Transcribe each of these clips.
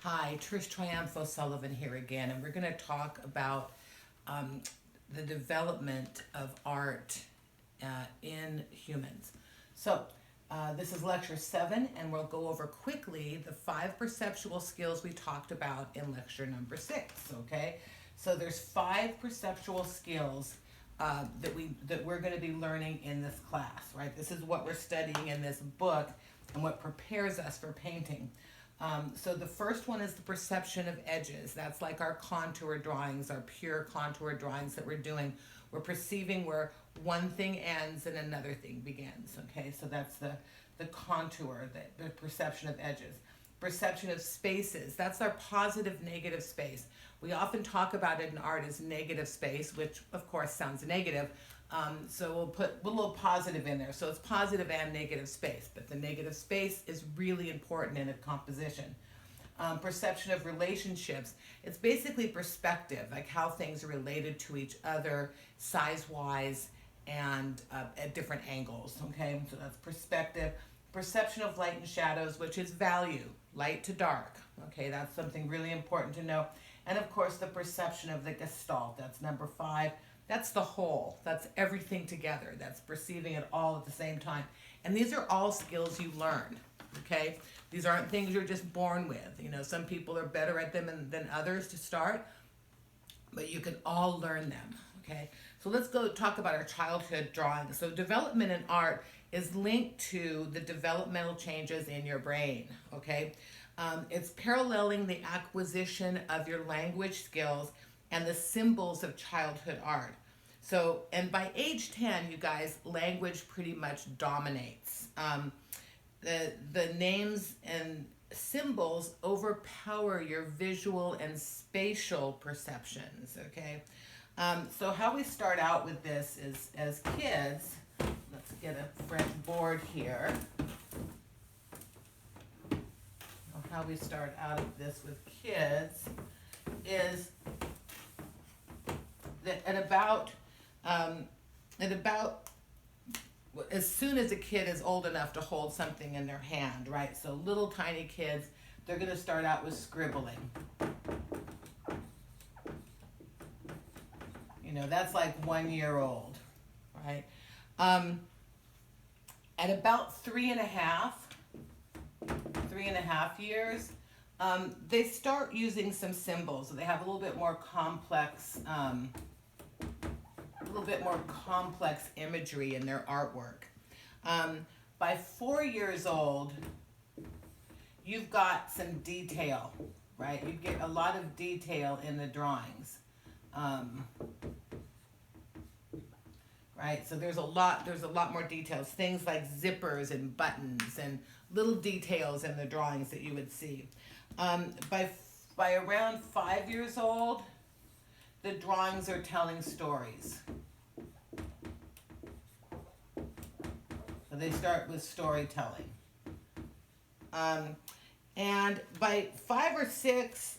Hi, Trish Triumpho Sullivan here again, and we're going to talk about the development of art in humans. This is lecture 7, and we'll go over quickly the 5 perceptual skills we talked about in lecture number 6. Okay, so there's 5 perceptual skills that we're going to be learning in this class. Right, this is what we're studying in this book, and what prepares us for painting. So the first one is the perception of edges. That's like our contour drawings, our pure contour drawings that we're doing. We're perceiving where one thing ends and another thing begins. Okay, so that's the contour, the perception of edges. Perception of spaces. That's our positive, negative space. We often talk about it in art as negative space, which of course sounds negative. So we'll put a little positive in there. So it's positive and negative space, but the negative space is really important in a composition. Perception of relationships. It's basically perspective, like how things are related to each other, size-wise, and at different angles. Okay, so that's perspective. Perception of light and shadows, which is value, light to dark. Okay, that's something really important to know. And of course, the perception of the gestalt. That's number 5. That's the whole. That's everything together. That's perceiving it all at the same time. And these are all skills you learn, okay? These aren't things you're just born with. You know, some people are better at them than others to start, but you can all learn them, okay? So let's go talk about our childhood drawing. So development in art is linked to the developmental changes in your brain, okay? It's paralleling the acquisition of your language skills and the symbols of childhood art. So, and by age 10, you guys, language pretty much dominates. The names and symbols overpower your visual and spatial perceptions, okay? So how we start out with this is, as kids, let's get a fresh board here. How we start out of this with kids is that at about as soon as a kid is old enough to hold something in their hand, right? So little tiny kids, they're going to start out with scribbling. You know, that's like 1 year old, right? At about 3.5 years, they start using some symbols. So they have a little bit more complex imagery in their artwork. By 4 years old, you've got some detail, right? You get a lot of detail in the drawings. Right, so there's a lot more details, things like zippers and buttons and little details in the drawings that you would see. By around 5 years old, the drawings are telling stories. So they start with storytelling. And by 5 or 6,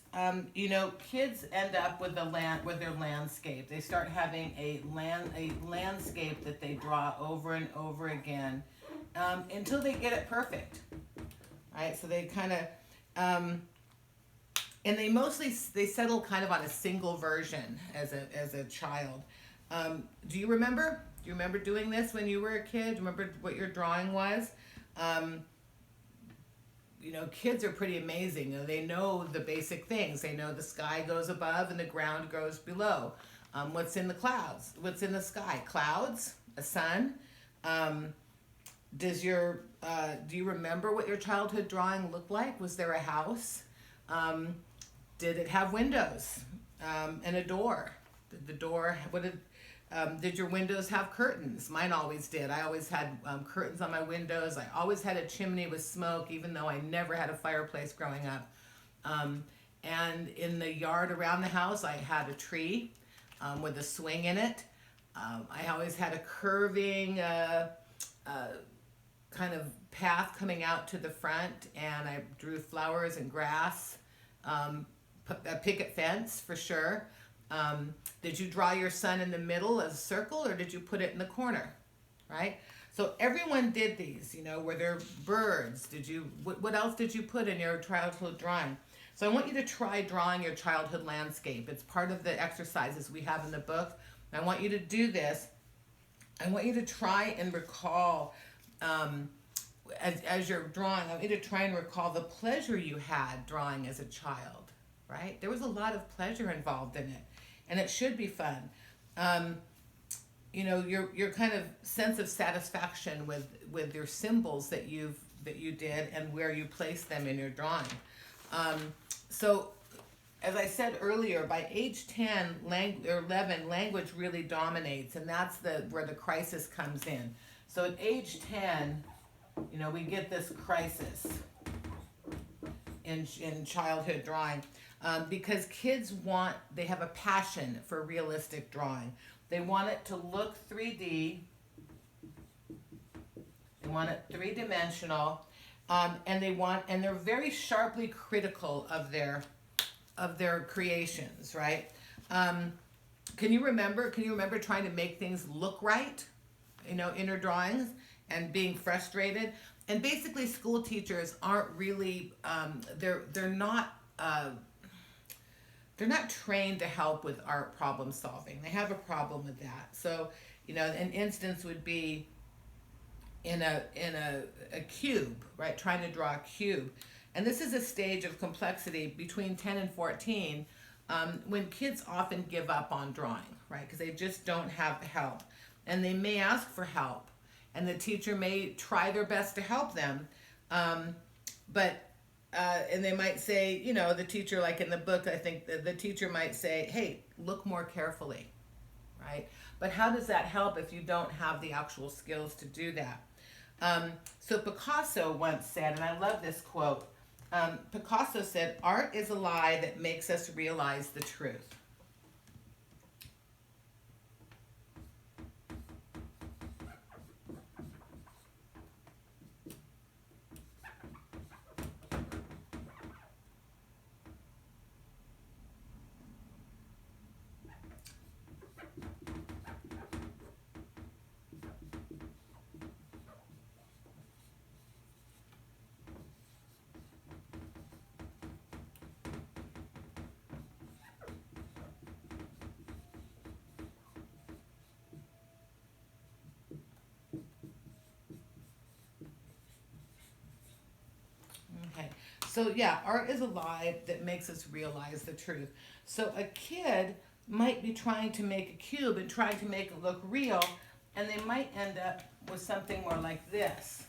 you know, kids end up with their landscape. They start having a landscape that they draw over and over again until they get it perfect. Right? So they kind of and they settle kind of on a single version as a child. Do you remember? Do you remember doing this when you were a kid? Do you remember what your drawing was? You know, kids are pretty amazing. You know, they know the basic things. They know the sky goes above and the ground goes below. What's in the clouds? What's in the sky? Clouds? A sun? Do you remember what your childhood drawing looked like? Was there a house? Did it have windows and a door? Did your windows have curtains? Mine always did. I always had curtains on my windows. I always had a chimney with smoke, even though I never had a fireplace growing up. And in the yard around the house, I had a tree with a swing in it. I always had a curving kind of path coming out to the front, and I drew flowers and grass, a picket fence for sure. Did you draw your sun in the middle as a circle, or did you put it in the corner, right? So everyone did these, you know, were there birds? What else did you put in your childhood drawing? So I want you to try drawing your childhood landscape. It's part of the exercises we have in the book. I want you to do this. I want you to try and recall, as you're drawing, I want you to try and recall the pleasure you had drawing as a child, right? There was a lot of pleasure involved in it, and it should be fun. Your kind of sense of satisfaction with your symbols that you did and where you placed them in your drawing. So, as I said earlier, by age 10 or 11, language really dominates, and that's where the crisis comes in. So at age 10, we get this crisis in childhood drawing, because kids they have a passion for realistic drawing. They want it to look 3D. They want it three-dimensional, and they're very sharply critical of their creations, right? Can you remember trying to make things look right, in your drawings, and being frustrated? And basically, school teachers aren't really they're not trained to help with art problem solving. They have a problem with that. So, an instance would be in a cube, right? Trying to draw a cube. And this is a stage of complexity between 10 and 14, when kids often give up on drawing, right? Because they just don't have help. And they may ask for help, and the teacher may try their best to help them. And they might say, the teacher, like in the book, I think the teacher might say, hey, look more carefully, right? But how does that help if you don't have the actual skills to do that? So Picasso once said, and I love this quote, Picasso said, "Art is a lie that makes us realize the truth." Okay, so yeah, art is a lie that makes us realize the truth. So a kid might be trying to make a cube and trying to make it look real, and they might end up with something more like this.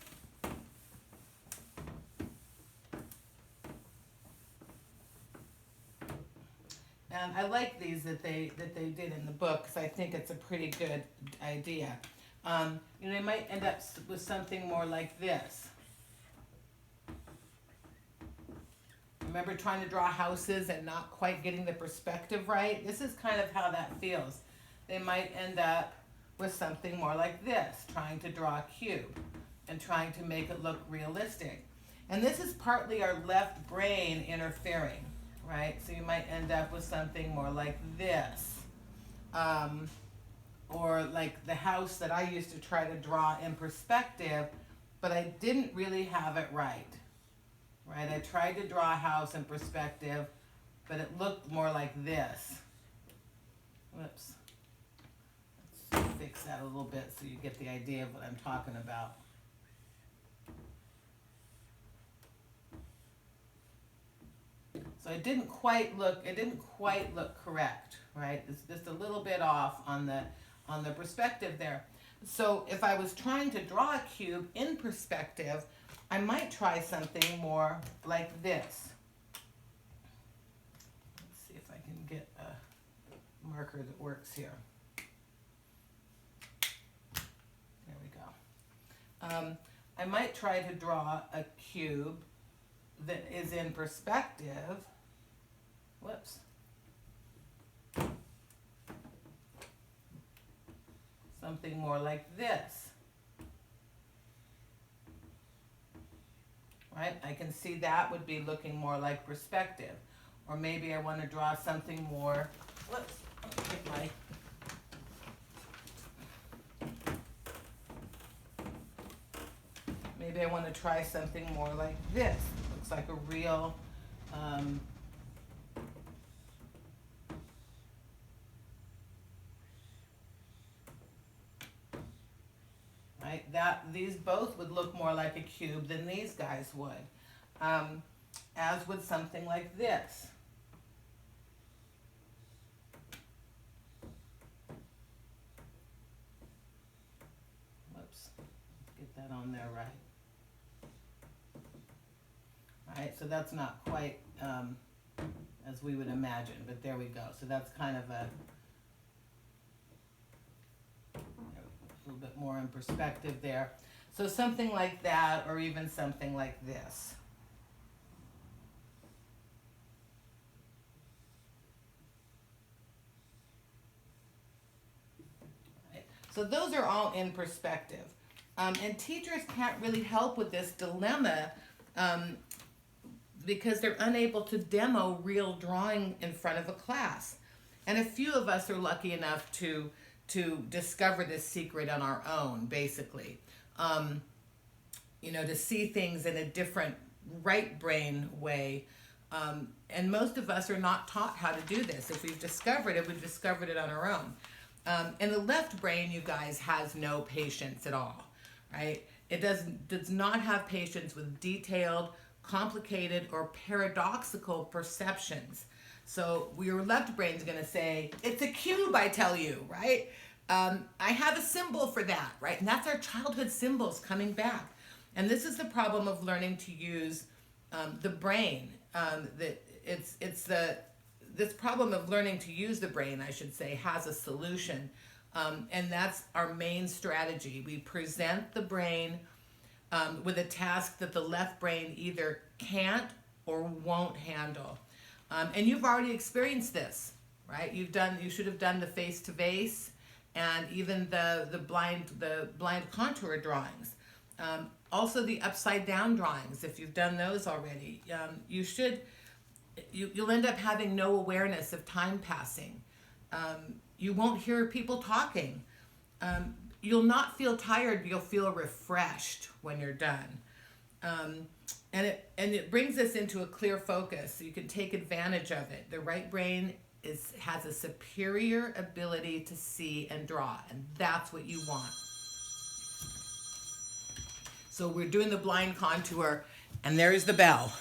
And I like these that they did in the book, because I think it's a pretty good idea. They might end up with something more like this. Remember trying to draw houses and not quite getting the perspective right? This is kind of how that feels. They might end up with something more like this, trying to draw a cube and trying to make it look realistic. And this is partly our left brain interfering, right? So you might end up with something more like this. Or like the house that I used to try to draw in perspective, but I didn't really have it right. Right, I tried to draw a house in perspective, but it looked more like this. Whoops. Let's fix that a little bit so you get the idea of what I'm talking about. So it didn't quite look correct, right? It's just a little bit off on the perspective there. So if I was trying to draw a cube in perspective, I might try something more like this. Let's see if I can get a marker that works here. There we go. I might try to draw a cube that is in perspective. Whoops. Something more like this. Right? I can see that would be looking more like perspective. Or maybe I want to draw something more, let's get my, maybe I want to try something more like this. Looks like a real these both would look more like a cube than these guys would, as would something like this. Whoops, get that on there right. All right, so that's not quite as we would imagine, but there we go. So that's kind of a little bit more in perspective there. So something like that, or even something like this. Right. So those are all in perspective. And teachers can't really help with this dilemma because they're unable to demo real drawing in front of a class. And a few of us are lucky enough to discover this secret on our own, basically. You know, to see things in a different right brain way. And most of us are not taught how to do this. If we've discovered it, we've discovered it on our own. And the left brain, you guys, has no patience at all, right? It does not have patience with detailed, complicated, or paradoxical perceptions. So your left brain's going to say, it's a cube, I tell you, right? I have a symbol for that, right? And that's our childhood symbols coming back. And this is the problem of learning to use the brain. This problem of learning to use the brain, I should say, has a solution. And that's our main strategy. We present the brain with a task that the left brain either can't or won't handle. And you've already experienced this, right? You should have done the face-to-face and even the blind contour drawings. Also the upside down drawings, if you've done those already. You'll end up having no awareness of time passing. You won't hear people talking. You'll not feel tired, you'll feel refreshed when you're done. And it brings us into a clear focus, so you can take advantage of it. The right brain has a superior ability to see and draw, and that's what you want. So we're doing the blind contour, and there's the bell.